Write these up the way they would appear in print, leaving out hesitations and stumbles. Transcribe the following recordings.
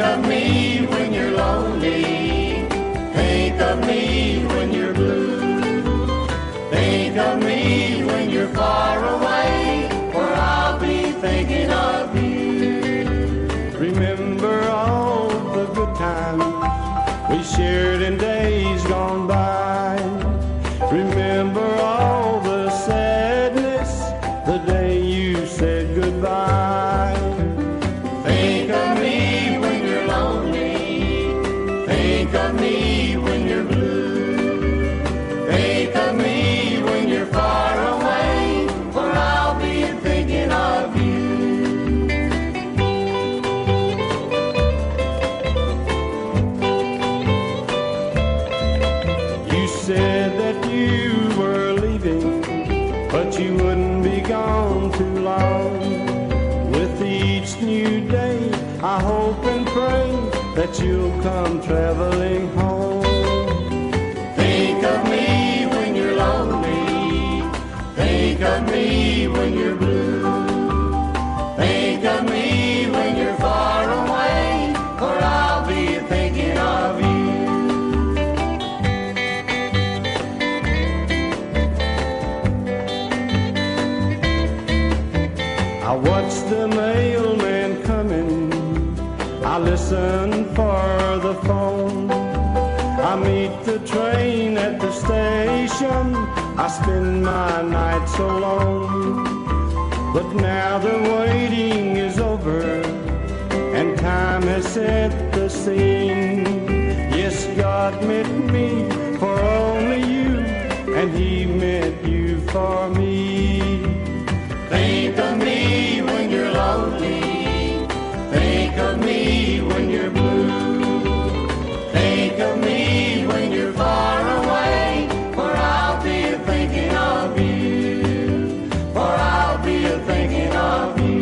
of me when you're lonely. Think of me when you're blue. Think of me when you're far away, for I'll be thinking of you. Remember all the good times we shared in days gone by. Remember all the sadness the day you said goodbye. Think of me when you're lonely. Think of me when you're blue. Think of me when you're far away, for I'll be thinking of you. You said that you were leaving, but you wouldn't be gone too long. With each new day, I hope and pray that you'll come traveling home. Think of me when you're lonely. Think of me when you're blue. Think of me when you're far away, for I'll be thinking of you. I watch the mailman coming, I listen for the phone. I meet the train at the station, I spend my nights alone. But now the waiting is over, and time has set the scene. Yes, God meant me for only you, and He meant you for me. Think of me when you're lonely. Think of me when you're blue. Think of me when you're far away, for I'll be thinking of you. For I'll be thinking of you.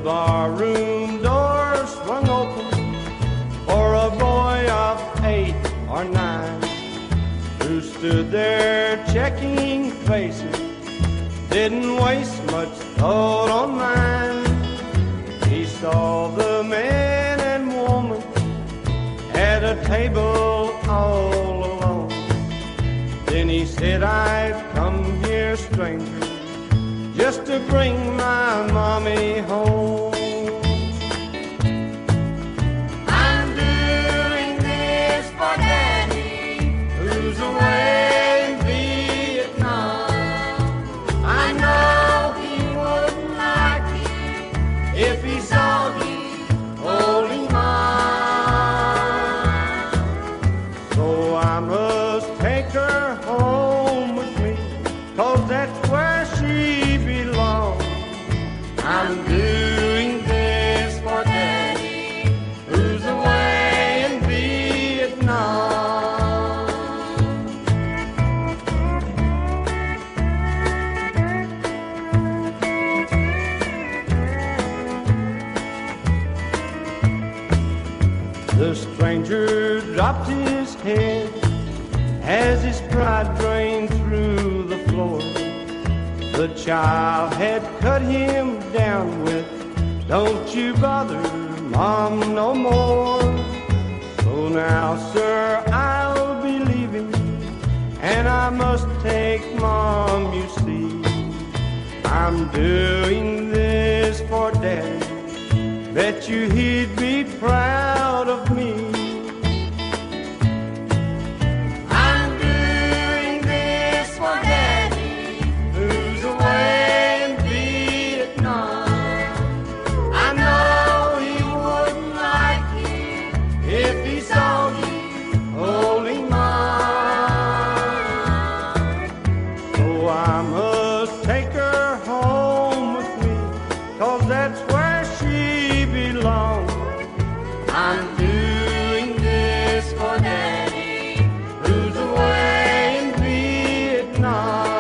Barroom door swung open for a boy of 8 or 9 who stood there checking faces, didn't waste much thought on mine. He saw the man and woman at a table all alone. Then he said, I've come here, stranger, just to bring my mommy home. I'm doing this for Daddy, who's away in Vietnam. I know he wouldn't like it if he saw you holding mine. So I must take her home with me, 'cause that's where she belongs. I'm doing this for Daddy, who's away in Vietnam. The stranger dropped his head as his pride drained through the floor. The child had cut him down with, don't you bother Mom no more. So now, sir, I'll be leaving, and I must take Mom, you see. I'm doing this for Daddy, bet you he'd be proud of me. I'm doing this for Daddy, who's away in Vietnam. I know he wouldn't like it if he saw you holding mine. So I must take her home with me, 'cause that's where she belongs. I'm doing this for Vietnam.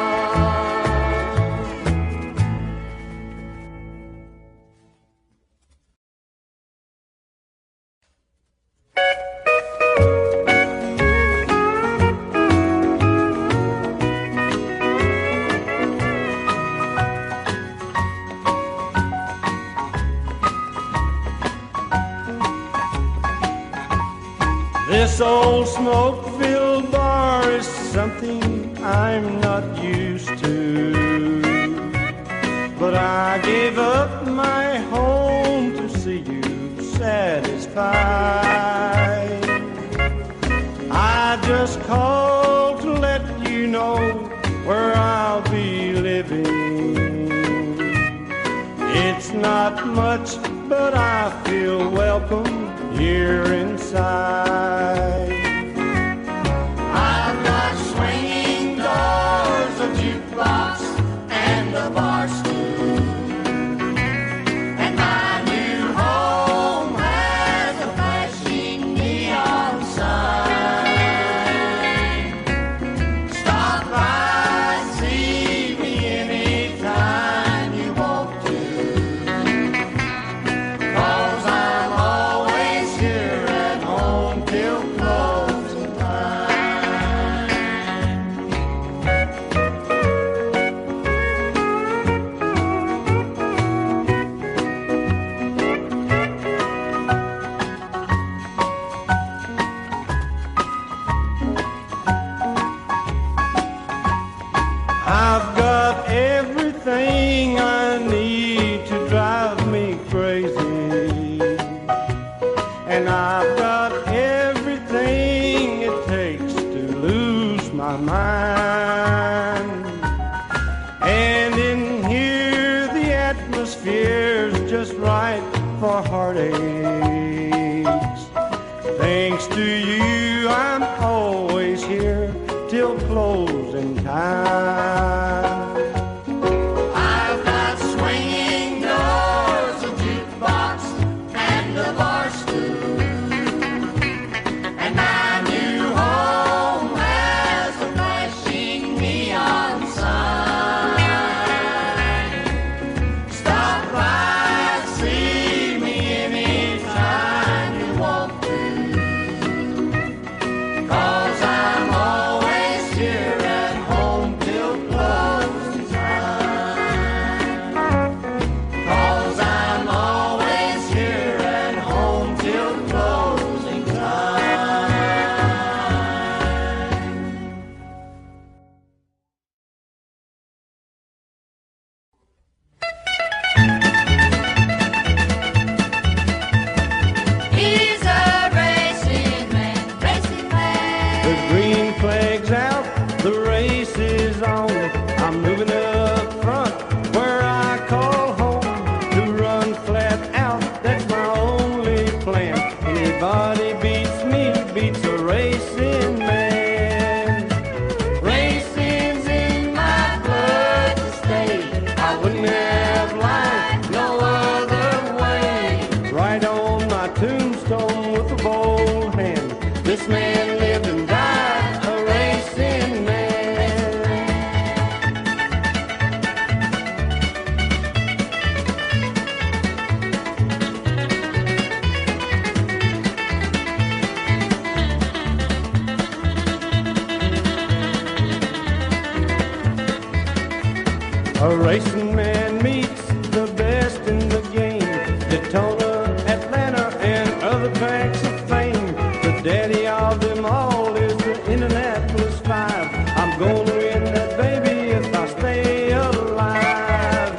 This old smoke-filled bar is something I'm not used to, but I gave up my home to see you satisfied. I just called to let you know where I'll be living. It's not much, but I feel welcome here inside. I've got swinging doors, a jukebox, and a bar stool. And my new home has a flashing neon sign. Stop by, see me anytime you want to, 'cause I'm always here at home till closing time. I've got everything I need to drive me crazy, and I've got everything it takes to lose my mind. And in here the atmosphere's just right for heartaches. Thanks to you, I'm always here till closing time. I've got swinging doors, a jukebox, and a bar stool. And my new home has a flashing neon sign. Stop by, see me anytime you want to, 'cause I'm always here at home till closing time. 'Cause I'm always here at home till closing time. He's a racing man, racing man. The green flag's out, the race is on. I'm moving up front where I call home. To run flat out, that's my only plan. Anybody beats me, beats a racing man. Racing's in my blood to stay. I wouldn't have life no other way. right on my tombstone with a bold hand. This man lived and died a racing man. A racing man meets the best in the game. Daytona, Atlanta, and other tracks of fame. The daddy of them all is the Indianapolis 5. I'm gonna win that baby if I stay alive.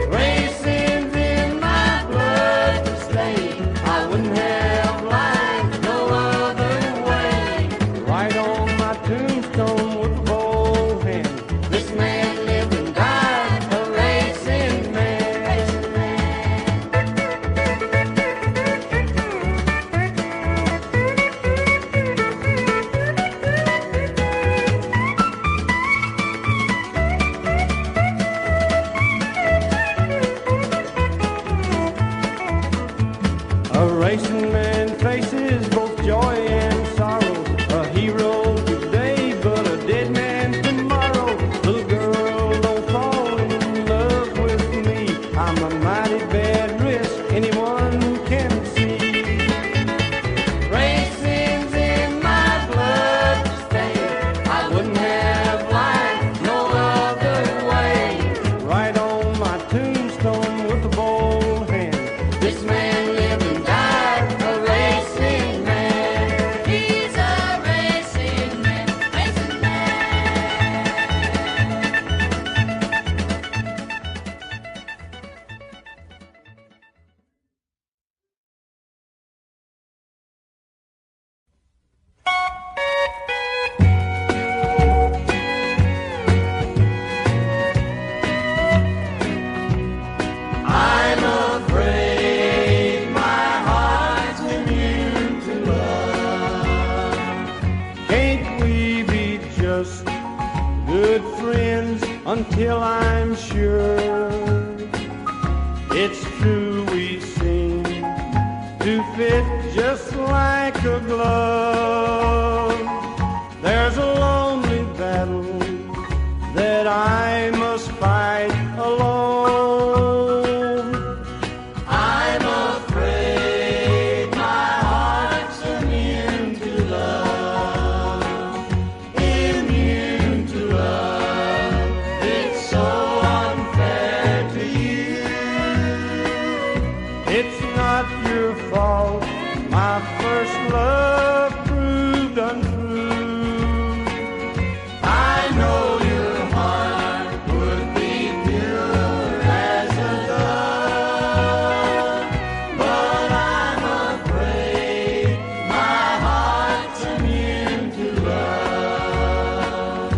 Racing's in my blood to stay. I wouldn't have life no other way. Right on my tombstone with a bold hand. This man lived and died a racing good friends until I'm sure it's true we seem to fit just like a glove. There's a lonely battle that I must fight alone. I'm afraid my heart's immune to love, immune to love. It's so unfair to you. It's not your fault my first love proved untrue. I know your heart would be pure as a dove, but I'm afraid my heart's immune to love.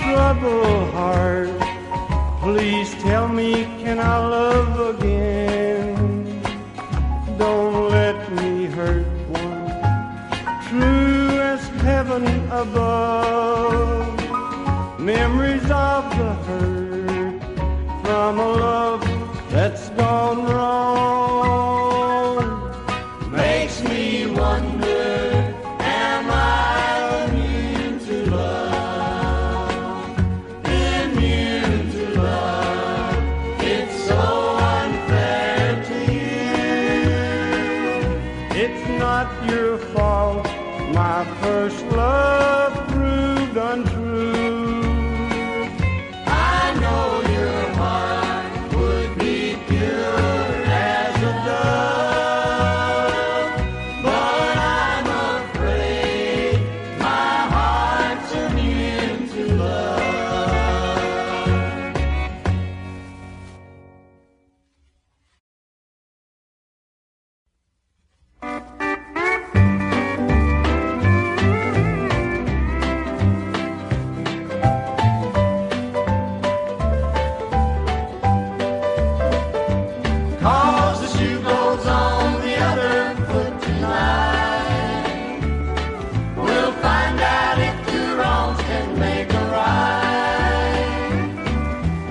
Trouble heart, please tell me, can I love again? Don't let me hurt one true as heaven above. Memories of the hurt from a love that's gone wrong makes me wonder, am I immune to love? Immune to love. It's so unfair to you. It's not your fault my first love proved untrue. I know your heart would be pure as a dove, but I'm afraid my heart's immune to love. Cause the shoe goes on the other foot tonight. We'll find out if two wrongs can make a right.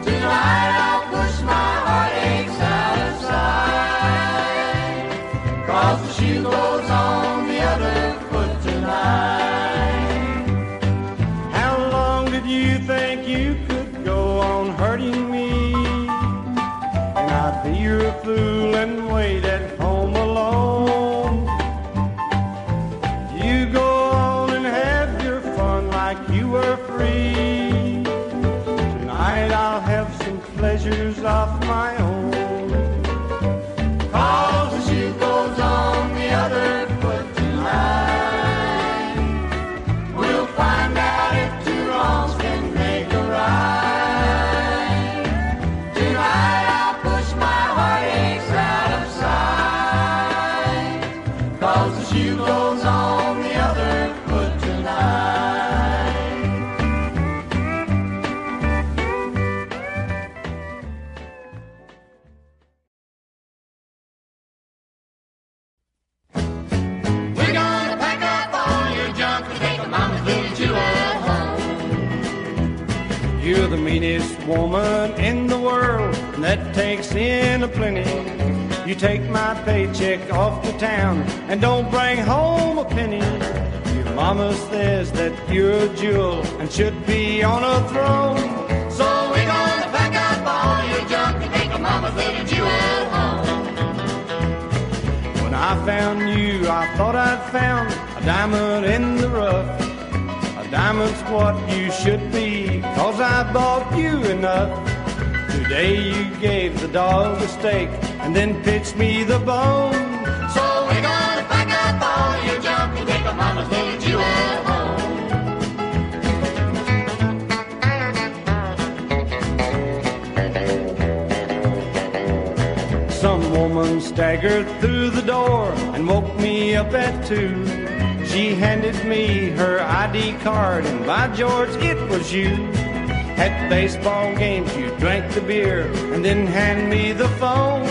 Tonight I'll push my heartaches out of sight. Cause the shoe goes on the other foot tonight. How long did you think you could go on hurting me? And I'd be your fool and wait at home alone. You go on and have your fun like you were free. Tonight I'll have some pleasures of my own. Cause the shoe goes on the other foot tonight. We'll find out if two wrongs can make a right. Tonight I'll push my heartaches out of sight. Cause the shoe goes on the other foot tonight. We're gonna pack up all your junk and take a mama's little jewel home. You're the meanest woman in the world that takes in a plenty. You take my paycheck off to town and don't bring home a penny. Your mama says that you're a jewel and should be on a throne. So we're gonna pack up all your junk and take a mama's little jewel home. When I found you, I thought I'd found a diamond in the rough. A diamond's what you should be, 'cause I bought you enough. Today you gave the dog a steak and then pitched me the bone. So we're gonna pack up all your junk and take a mama's little jewel home. Some woman staggered through the door and woke me up at 2. She handed me her ID card and by George it was you. At baseball games you drank the beer and then hand me the phone.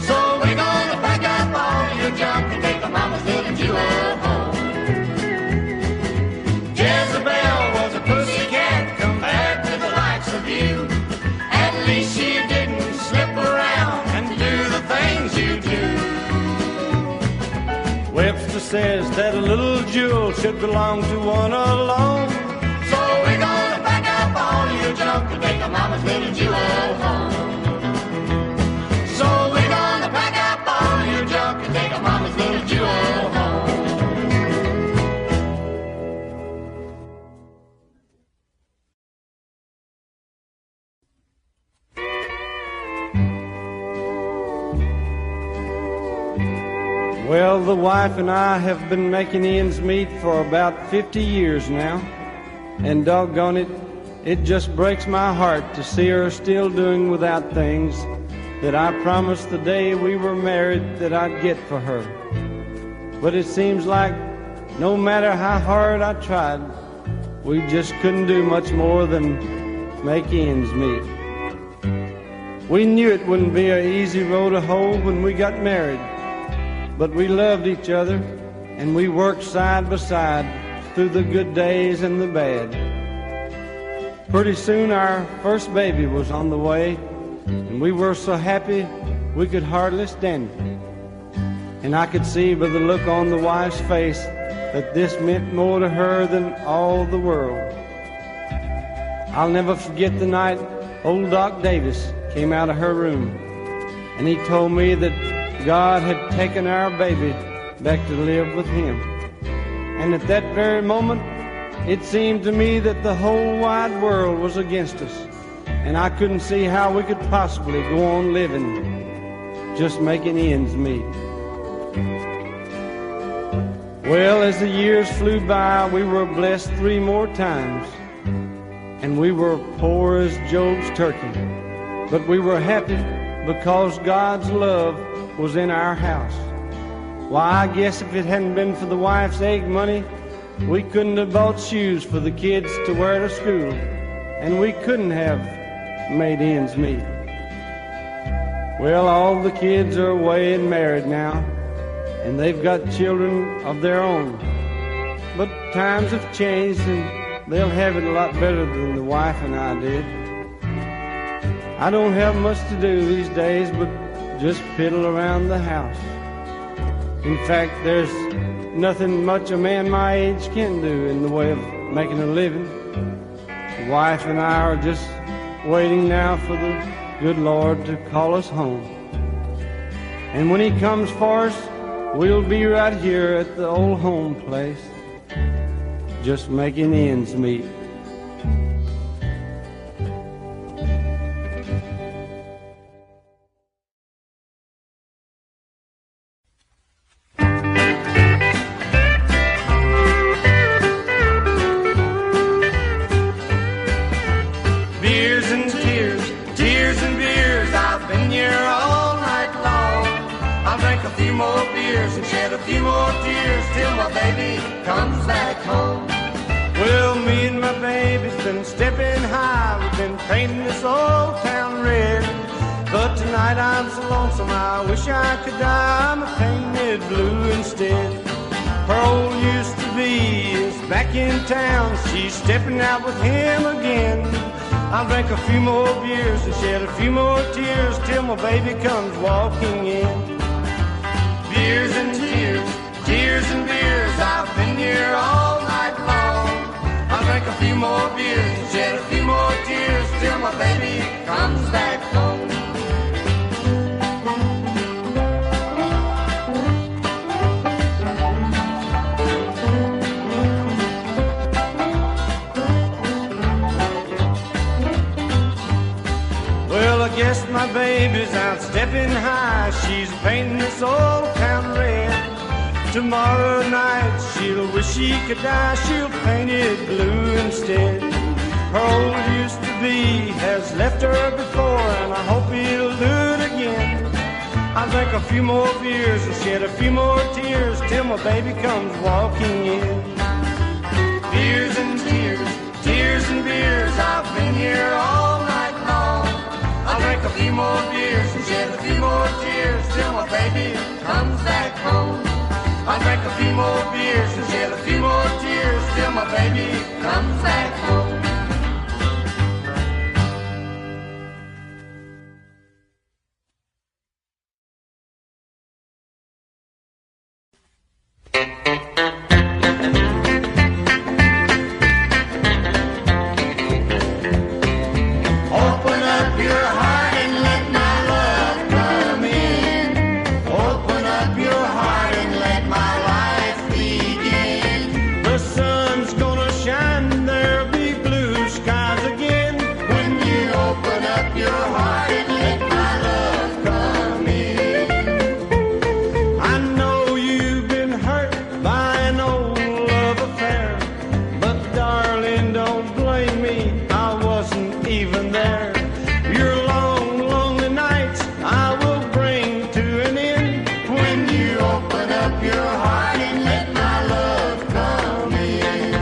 So we're gonna pack up all junk and take a mama's little jewel home. Jezebel was a pussycat compared to the likes of you. At least she didn't slip around and do the things you do. Webster says that a little jewel should belong to one alone. So we're gonna pack up all your junk and take a mama's little jewel home. So we're gonna pack up all your junk and take a mama's little jewel home. Well, the wife and I have been making ends meet for about 50 years now. And doggone it, it just breaks my heart to see her still doing without things that I promised the day we were married that I'd get for her. But it seems like no matter how hard I tried, we just couldn't do much more than make ends meet. We knew it wouldn't be an easy road to hoe when we got married, but we loved each other and we worked side by side through the good days and the bad. Pretty soon our first baby was on the way, and we were so happy we could hardly stand it. And I could see by the look on the wife's face that this meant more to her than all the world. I'll never forget the night old Doc Davis came out of her room, and he told me that God had taken our baby back to live with him. And at that very moment, it seemed to me that the whole wide world was against us, and I couldn't see how we could possibly go on living, just making ends meet. Well, as the years flew by, we were blessed 3 more times, and we were poor as Job's turkey, but we were happy because God's love was in our house. Why, I guess if it hadn't been for the wife's egg money, we couldn't have bought shoes for the kids to wear to school, and we couldn't have made ends meet. Well, all the kids are away and married now, and they've got children of their own. But times have changed, and they'll have it a lot better than the wife and I did. I don't have much to do these days but just piddle around the house. In fact, there's nothing much a man my age can do in the way of making a living. The wife and I are just waiting now for the good Lord to call us home. And when he comes for us, we'll be right here at the old home place, just making ends meet. I could die, I'm painted blue instead. Her old used to be is back in town, she's stepping out with him again. I'll drink a few more beers and shed a few more tears till my baby comes walking in. Beers and tears, tears and beers, I've been here all night long. I'll drink a few more beers and shed a few more tears till my baby comes back home. Guess my baby's out stepping high, she's painting this old town red. Tomorrow night she'll wish she could die, she'll paint it blue instead. Her old used to be has left her before, and I hope he'll do it again. I'll drink a few more beers and shed a few more tears till my baby comes walking in. Beers and tears, tears and beers, I've been here all night long. I'll drink a few more beers and shed a few more tears till my baby comes back home. I'll drink a few more beers and shed a few more tears till my baby comes back home. Open up your heart and let my love come in. Open up your heart and let my life begin. The sun's gonna shine, there'll be blue skies again. When you open up your heart and let my love come in. I know you've been hurt by an old love affair, but darling, don't blame me, I wasn't even there. Your long, lonely nights I will bring to an end. When you open up your heart and let my love come in.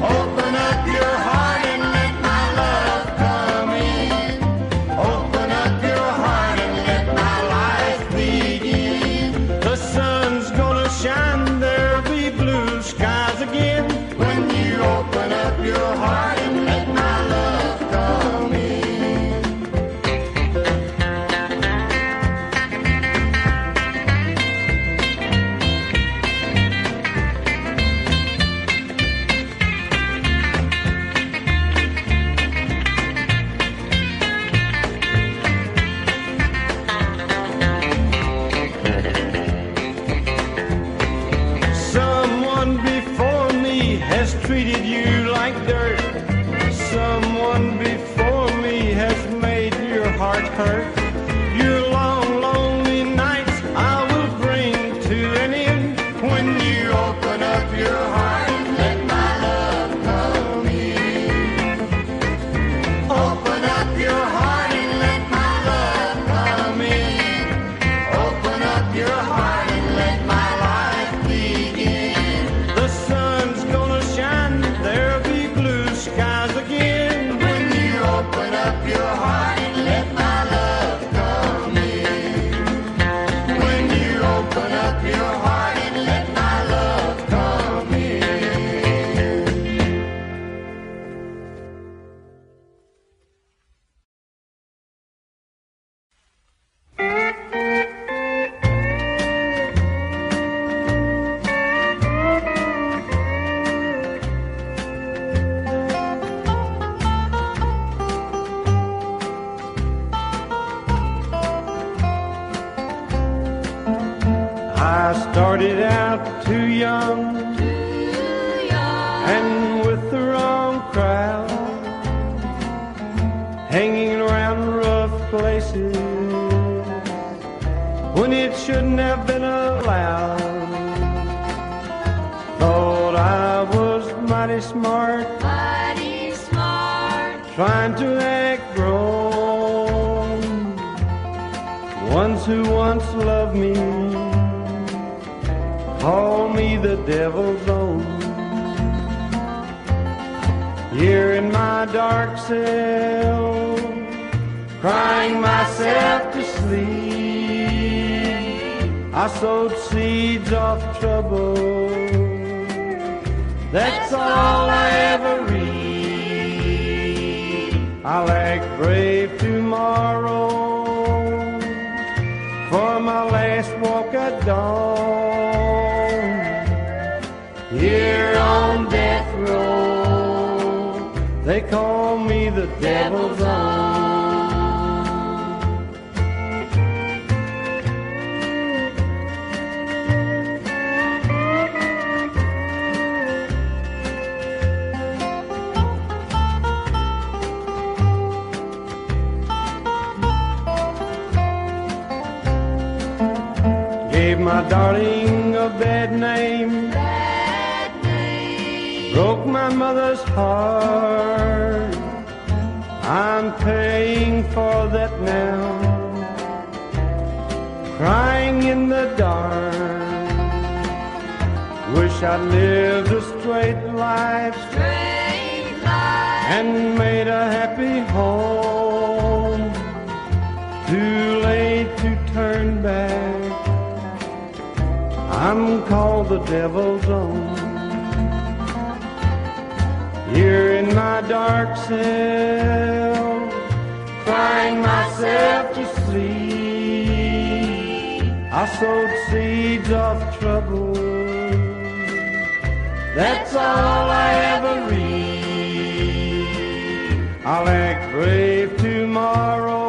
Open up your heart and let my love come in. Open up your heart and let my life begin. The sun's gonna shine, there'll be blue skies again. When you open up your heart and let my love come in. Someone before me has treated you like dirt. Someone before me has made your heart hurt. Your long, lonely nights I will bring to an end. When you open up your heart and let my love come in. Open up your heart and let my love come in. Open up your heart and let my life begin. The sun's gonna shine, there'll be blue skies again. When you open up your heart and let my love come in. When you open up your heart and let my love come in. I started out too young and with the wrong crowd, hanging around rough places when it shouldn't have been allowed. Thought I was mighty smart, trying to act grown. Ones who once loved me call me the devil's own. Here in my dark cell, crying myself to sleep, I sowed seeds of trouble. That's all I ever reap. I'll act brave tomorrow for my last walk at dawn. Here on death row, they call me the devil's own. Gave my darling a bad name, broke my mother's heart. I'm paying for that now, crying in the dark. Wish I'd lived a straight life and made a happy home. Too late to turn back, I'm called the devil's own. Here in my dark cell, crying myself to sleep, I sowed seeds of trouble. That's all I ever read. I'll act brave tomorrow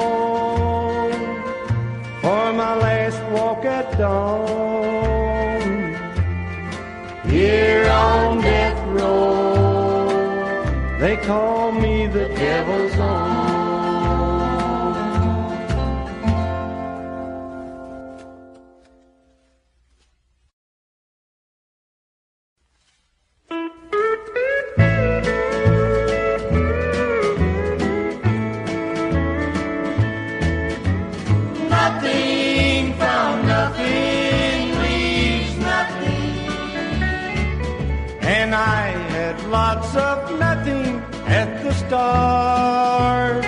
for my last walk at dawn. Here on death row, they call me the devil's own. Nothing from nothing leaves nothing. And I had lots of nothing at the start.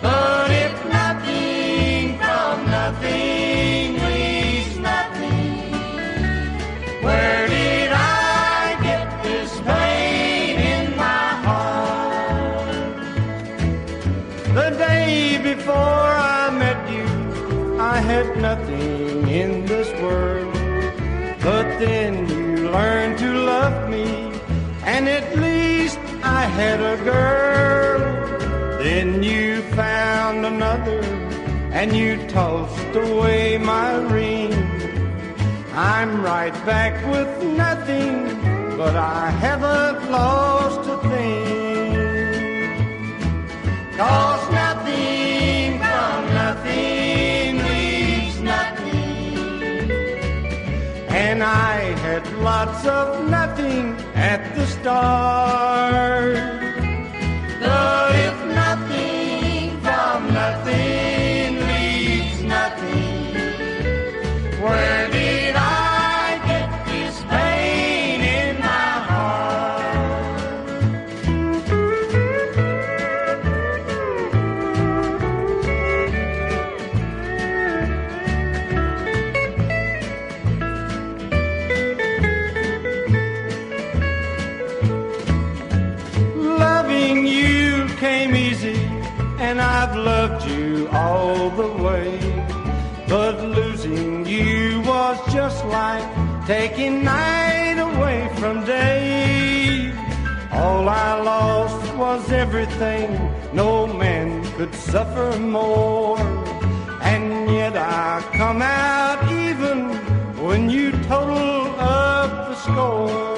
But if nothing from nothing leaves nothing, where did I get this pain in my heart? The day before I met you, I had nothing in this world. But then you learned to love me, and at least I had a girl. Then you found another, and you tossed away my ring. I'm right back with nothing, but I haven't lost a thing. 'Cause nothing from nothing leaves nothing. And I had lots of nothing at the start. But if nothing from nothing leaves nothing, where did I get this pain in my heart? Loving you came easy, and I've loved you all the way. But losing you was just like taking night away from day. All I lost was everything, no man could suffer more. And yet I come out even when you total up the score.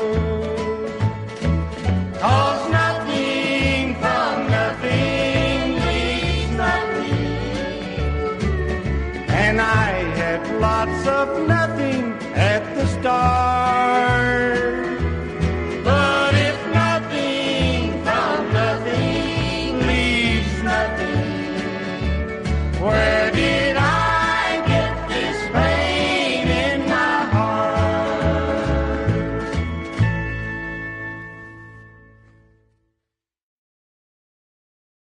'Cause nothing from nothing leaves nothing. And I had lots of nothing at the start.